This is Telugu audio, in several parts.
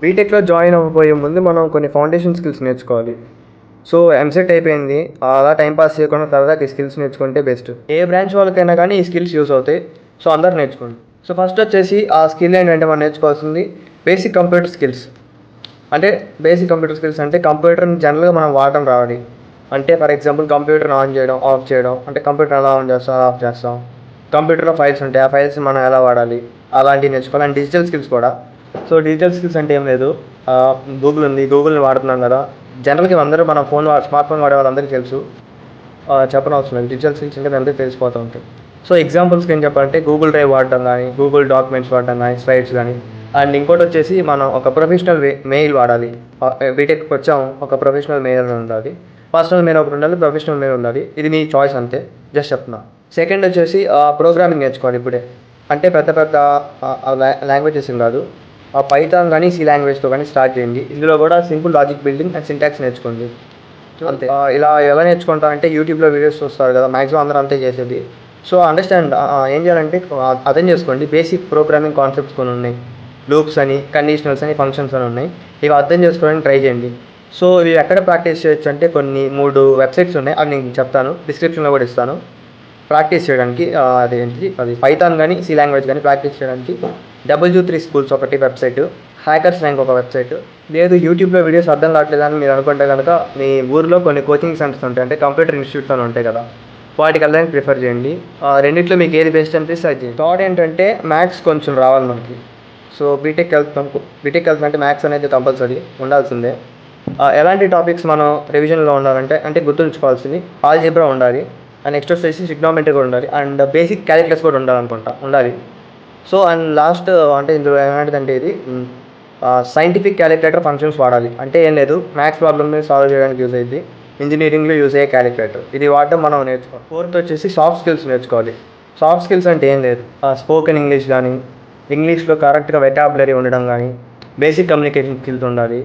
బీటెక్‌లో జాయిన్ అవ్వబోయే ముందు మనం కొన్ని ఫౌండేషన్ స్కిల్స్ నేర్చుకోవాలి. సో, ఎంసెట్ అయిపోయింది. అలా టైమ్ పాస్ చేయకుండా సరదాగా ఈ స్కిల్స్ నేర్చుకుంటే బెస్ట్. ఏ బ్రాంచ్ వాళ్ళకైనా కానీ ఈ స్కిల్స్ యూజ్ అవుతాయి. సో, అందరూ నేర్చుకోండి. సో, ఫస్ట్ వచ్చేసి ఆ స్కిల్ ఏంటంటే మనం నేర్చుకోవాల్సింది బేసిక్ కంప్యూటర్ స్కిల్స్. అంటే బేసిక్ కంప్యూటర్ స్కిల్స్ అంటే కంప్యూటర్‌ని జనరల్‌గా మనం వాడటం రావాలి. అంటే ఫర్ ఎగ్జాంపుల్ కంప్యూటర్‌ని ఆన్ చేయడం, ఆఫ్ చేయడం. అంటే కంప్యూటర్ ఎలా ఆన్ చేస్తాం, ఎలా ఆఫ్ చేస్తాం. కంప్యూటర్‌లో ఫైల్స్ ఉంటాయి. ఆ ఫైల్స్ మనం ఎలా వాడాలి అలాంటివి నేర్చుకోవాలి. అండ్ డిజిటల్ స్కిల్స్ కూడా. సో, డిజిటల్ స్కిల్స్ అంటే ఏం లేదు. గూగుల్ ఉంది. గూగుల్‌ని వాడుతున్నాం కదా! జనరల్‌గా అందరూ మన స్మార్ట్ ఫోన్ వాడే వాళ్ళందరికీ తెలుసు. చెప్పనవసరం లేదు. డిజిటల్ స్కిల్స్ అంటే అందరికీ తెలిసిపోతూ ఉంటాయి. సో, ఎగ్జాంపుల్స్‌కి ఏం చెప్పాలంటే గూగుల్ డ్రైవ్ వాడటం గానీ, గూగుల్ డాక్యుమెంట్స్ వాడటం గానీ, స్లైడ్స్ గానీ. అండ్ ఇంకోటొచ్చేసి మనం ఒక ప్రొఫెషనల్ మెయిల్ వాడాలి. బీటెక్‌కి వచ్చాం ఒక ప్రొఫెషనల్ మెయిల్ అని ఉండాలి. పర్సనల్ మెయిల్ ఒకటి ఉండాలి. ప్రొఫెషనల్ మెయిల్ ఉండాలి. ఇది మీ చాయిస్ అంతే. జస్ట్ చెప్తున్నా. సెకండ్ వచ్చేసి ప్రోగ్రామింగ్ నేర్చుకోవాలి ఇప్పుడే. అంటే పెద్ద పెద్ద లాంగ్వేజెస్ ఏం కాదు. పైథాన్ కానీ, సి లాంగ్వేజ్‌తో కానీ స్టార్ట్ చేయండి. ఇందులో కూడా simple logic building and syntax నేర్చుకోండి. అంతే. ఇలా ఎలా నేర్చుకుంటారంటే యూట్యూబ్‌లో వీడియోస్ చూస్తారు కదా! మాక్సిమం అందరూ అంతే చేసేది. సో, అండర్‌స్టాండ్ ఏం చేయాలంటే అర్థం చేసుకోండి. బేసిక్ ప్రోగ్రామింగ్ కాన్సెప్ట్స్ కొన్ని ఉన్నాయి. లూప్స్ అని, కండిషనల్స్ అని, ఫంక్షన్స్ అని ఉన్నాయి. ఇవి అర్థం చేసుకోవడానికి ట్రై చేయండి. సో, ఇవి ఎక్కడ ప్రాక్టీస్ చేయొచ్చు అంటే కొన్ని 3 వెబ్‌సైట్స్ ఉన్నాయి. అవి నేను చెప్తాను. డిస్క్రిప్షన్‌లో కూడా ఇస్తాను. ప్రాక్టీస్ చేయడానికి అది పైథాన్ కానీ, సి లాంగ్వేజ్ కానీ ప్రాక్టీస్ చేయడానికి W3 స్కూల్స్ ఒకటి వెబ్‌సైటు. హ్యాకర్స్ ర్యాంక్ ఒక వెబ్‌సైటు. లేదు యూట్యూబ్‌లో వీడియోస్ అర్థం కావట్లేదని మీరు అనుకుంటే కనుక మీ ఊర్లో కొన్ని కోచింగ్ సెంటర్స్ ఉంటాయి. అంటే కంప్యూటర్ ఇన్స్టిట్యూట్స్ అని ఉంటాయి కదా! వాటికి వెళ్ళడానికి ప్రిఫర్ చేయండి. రెండిట్లో మీకు ఏది బెస్ట్ అనిపిస్తే అది చేయండి. థర్డ్ ఏంటంటే మ్యాథ్స్ కొంచెం రావాలి మనకి. సో, బీటెక్‌కి వెళ్తామంటే మ్యాథ్స్ అనేది కంపల్సరీ ఉండాల్సిందే. ఎలాంటి టాపిక్స్ మనం రివిజన్‌లో ఉండాలంటే అంటే గుర్తుంచుకోవాల్సింది ఆల్జీబ్రా ఉండాలి. అండ్ నెక్స్ట్ వచ్చేసి ట్రిగ్నోమెట్రీ కూడా ఉండాలి. అండ్ బేసిక్ క్యాలిక్యులస్ కూడా ఉండాలి. సో, అండ్ లాస్ట్ అంటే ఇందులో ఎలాంటిదంటే ఇది సైంటిఫిక్ క్యాలిక్యులేటర్ ఫంక్షన్స్ వాడాలి. అంటే ఏం లేదు మ్యాథ్స్ ప్రాబ్లమ్‌ని సాల్వ్ చేయడానికి యూజ్ అయ్యిద్ది. ఇంజినీరింగ్‌లో యూజ్ అయ్యే క్యాలిక్యులేటర్. ఇది వాడడం మనం నేర్చుకోవాలి. ఫోర్త్ వచ్చేసి సాఫ్ట్ స్కిల్స్ నేర్చుకోవాలి. సాఫ్ట్ స్కిల్స్ అంటే ఏం లేదు. స్పోకెన్ ఇంగ్లీష్ గానీ, ఇంగ్లీష్‌లో కరెక్ట్‌గా వెకాబులరీ ఉండడం గానీ, బేసిక్ కమ్యూనికేషన్ స్కిల్స్ ఉండాలి.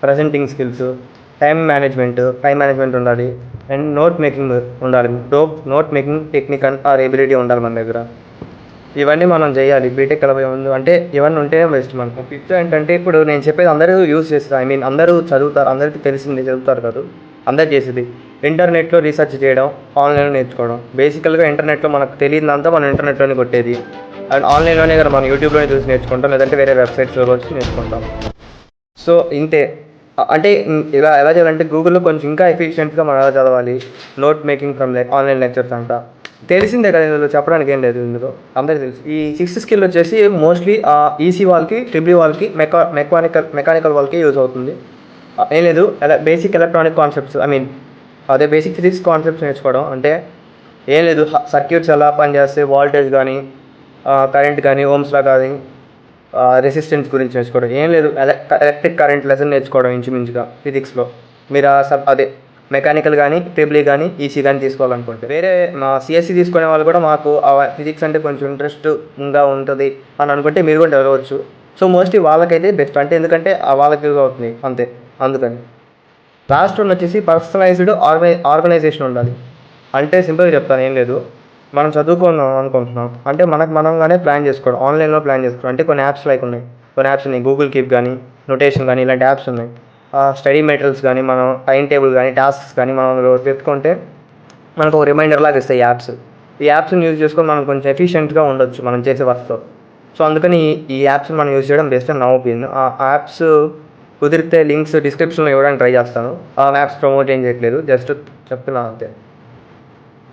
ప్రెజెంటింగ్ స్కిల్స్, టైమ్ మేనేజ్మెంట్ ఉండాలి. అండ్ నోట్ మేకింగ్ ఉండాలి. Note making technique or ability ఉండాలి మన దగ్గర. ఇవన్నీ మనం చేయాలి బీటెక్ వెళ్ళబోయే ముందు. అంటే ఇవన్నీ ఉంటేనే బెస్ట్ మనకు. ఫిఫ్త్ ఏంటంటే ఇప్పుడు నేను చెప్పేది అందరూ యూజ్ చేస్తారు. ఐ మీన్ అందరూ చదువుతారు. అందరికీ తెలిసింది చదువుతారు కాదు. అందరూ చేసేది. ఇంటర్నెట్‌లో రీసెర్చ్ చేయడం, ఆన్‌లైన్‌లో నేర్చుకోవడం. బేసికల్‌గా ఇంటర్నెట్‌లో మనకు తెలియనిదంతా మనం ఇంటర్నెట్‌లోనే కొట్టేది. అండ్ ఆన్‌లైన్‌లోనే కదా మనం యూట్యూబ్‌లోనే చూసి నేర్చుకుంటాం. లేదంటే వేరే వెబ్‌సైట్స్‌లో వచ్చి నేర్చుకుంటాం. సో, ఇంతే. అంటే ఇలా ఎలా చేయాలంటే గూగుల్‌లో కొంచెం ఇంకా ఎఫిషియెంట్‌గా మనం ఎలా చదవాలి. Note making from online lectures అంట. తెలిసిందే కదా! ఇందులో చెప్పడానికి ఏం లేదు ఇందులో. అందరికీ తెలుసు. ఈ సిక్స్త్ స్కిల్ వచ్చేసి మోస్ట్‌లీ ఈసీ వాళ్ళకి, ట్రిపుల్ ఈ వాళ్ళకి, మెకానికల్ వాళ్ళకి యూజ్ అవుతుంది. ఏం లేదు basic electronic concepts I mean అదే బేసిక్ ఫిజిక్స్ కాన్సెప్ట్స్ నేర్చుకోవడం. అంటే ఏం లేదు సర్క్యూట్స్ ఎలా పనిచేస్తాయి, వోల్టేజ్ కానీ, కరెంట్ కానీ, ఓమ్స్ లా కానీ, రెసిస్టెన్స్ గురించి నేర్చుకోవడం. ఏం లేదు ఎలక్ట్రిక్ కరెంట్ లెసన్ నేర్చుకోవడం ఇంచుమించుగా ఫిజిక్స్‌లో. మీరు అదే మెకానికల్ కానీ, ట్రిపుల్ ఈ కానీ, ఈసీ కానీ తీసుకోవాలనుకుంటే. వేరే సీఎస్ఈ తీసుకునే వాళ్ళు కూడా మాకు ఫిజిక్స్ అంటే కొంచెం ఇంట్రెస్ట్‌గా ఉంటది అని అనుకుంటే మీరు కూడా చదవచ్చు. సో, మోస్ట్లీ వాళ్ళకైతే బెస్ట్. అంటే ఎందుకంటే వాళ్ళకి యూజ్ అవుతుంది అంతే. అందుకని. లాస్ట్ వన్ వచ్చేసి పర్సనలైజ్డ్ ఆర్గనైజేషన్ ఉండాలి. అంటే సింపుల్‌గా చెప్తాను ఏం లేదు. మనం చదువుకుందాం అనుకుంటున్నాం. అంటే మనకు మనంగానే ప్లాన్ చేసుకోవడం. ఆన్‌లైన్‌లో ప్లాన్ చేసుకోవడం. అంటే కొన్ని యాప్స్ లైక్ ఉన్నాయి. కొన్ని యాప్స్ ఉన్నాయి. గూగుల్ కీప్ గానీ, నోటేషన్ గానీ ఇలాంటి యాప్స్ ఉన్నాయి. స్టడీ మెటీరియల్స్ గానీ, మనం టైమ్ టేబుల్ గానీ, టాస్క్స్ కానీ మనం పెట్టుకుంటే మనకు ఒక రిమైండర్ లాగా ఇస్తాయి ఈ యాప్స్. ఈ యాప్స్‌ని యూజ్ చేసుకొని మనం కొంచెం ఎఫిషియెంట్‌గా ఉండొచ్చు మనం చేసే వర్క్‌లో. సో, అందుకని ఈ యాప్స్‌ని మనం యూజ్ చేయడం బెస్ట్ అని నా ఒపీనియన్. ఆ యాప్స్ కుదిరితే లింక్స్ డిస్క్రిప్షన్‌లో ఇవ్వడానికి ట్రై చేస్తాను. ఆ యాప్స్ ప్రమోట్ ఏం చేయట్లేదు. జస్ట్ చెప్తున్నాను అంతే.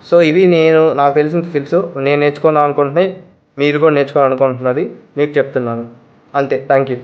సో, ఇవి నాకు తెలిసిన స్కిల్స్. నేను నేర్చుకుందాం అనుకుంటున్నయి. మీరు కూడా నేర్చుకోవాలనుకుంటున్నది మీకు చెప్తున్నాను. అంతే. Thank you.